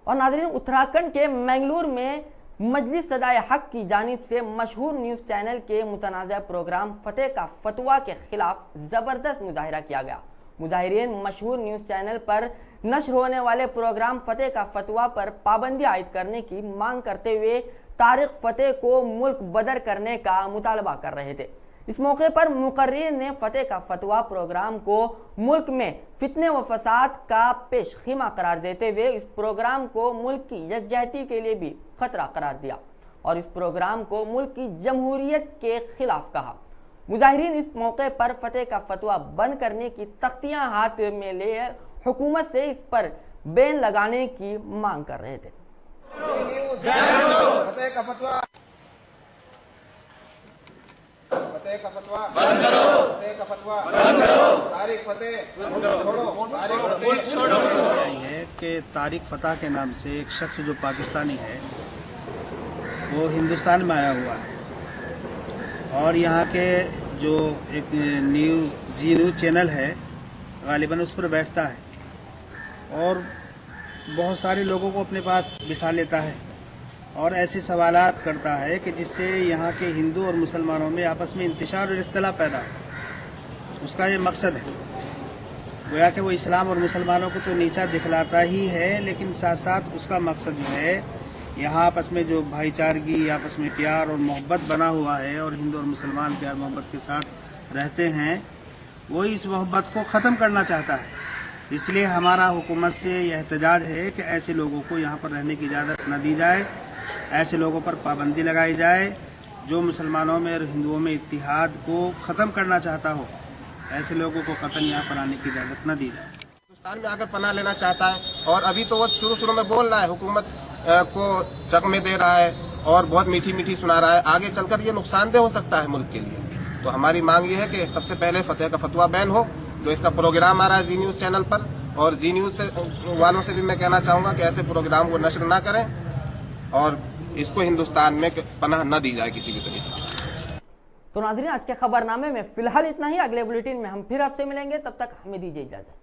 और नाज़रीन, उत्तराखंड के मैंगलोर में मजलिस सदाए हक की जानिब से मशहूर न्यूज़ चैनल के मुतनाज़ा प्रोग्राम फतेह का फतवा के खिलाफ ज़बरदस्त मुजाहिरा किया गया। मुजाहिरीन मशहूर न्यूज़ चैनल पर नश्र होने वाले प्रोग्राम फतेह का फतवा पर पाबंदी आयद करने की मांग करते हुए तारिक फतेह को मुल्क बदर करने का मुतालबा कर रहे थे। इस मौके पर मुकर्रिर ने फतेह का फतवा प्रोग्राम को मुल्क में फितने व फसाद का पेश खीमा करार देते हुए इस प्रोग्राम को मुल्क की यकजहती के लिए भी खतरा करार दिया और इस प्रोग्राम को मुल्क की जमहूरियत के खिलाफ कहा। मुजाहिरीन इस मौके पर फतेह का फतवा बंद करने की तख्तियां हाथ में लिए हुकूमत से इस पर बैन लगाने की मांग कर रहे थे। फतेह का फतवा बंद करो, फतेह का फतवा बंद करो, तारिक फतेह छोड़ो। है कि तारिक फतेह के नाम से एक शख्स जो पाकिस्तानी है वो हिंदुस्तान में आया हुआ है और यहाँ के जो एक न्यूज़ चैनल है गालिबन उस पर बैठता है और बहुत सारे लोगों को अपने पास बिठा लेता है और ऐसे सवालात करता है कि जिससे यहाँ के हिंदू और मुसलमानों में आपस में इंतशार और इख्तलाफ पैदा हो। उसका ये मकसद है, गोया कि वो इस्लाम और मुसलमानों को तो नीचा दिखलाता ही है, लेकिन साथ साथ उसका मकसद जो है यहाँ आपस में जो भाईचारगी, आपस में प्यार और मोहब्बत बना हुआ है और हिंदू और मुसलमान प्यार मोहब्बत के साथ रहते हैं, वो इस मोहब्बत को ख़त्म करना चाहता है। इसलिए हमारा हुकूमत से यह एहतजाज है कि ऐसे लोगों को यहाँ पर रहने की इजाज़त न दी जाए, ऐसे लोगों पर पाबंदी लगाई जाए। जो मुसलमानों में और हिंदुओं में इत्तिहाद को ख़त्म करना चाहता हो, ऐसे लोगों को कतई यहाँ पर आने की इजाज़त न दी जाए। हिंदुस्तान में आकर पनाह लेना चाहता है और अभी तो वो शुरू में बोल रहा है, हुकूमत को चकमे दे रहा है और बहुत मीठी मीठी सुना रहा है। आगे चलकर ये नुकसानदेह हो सकता है मुल्क के लिए। तो हमारी मांग ये है कि सबसे पहले फतेह का फतवा बैन हो। जो इसका प्रोग्राम आ रहा है जी न्यूज़ चैनल पर, और जी न्यूज़ वालों से भी मैं कहना चाहूँगा कि ऐसे प्रोग्राम को नश्र ना करें और इसको हिंदुस्तान में पनाह न दी जाए किसी भी तरीके से। तो नाज़रीन, आज के खबरनामे में फिलहाल इतना ही। अगले बुलेटिन में हम फिर आपसे मिलेंगे, तब तक हमें दीजिए इजाज़त।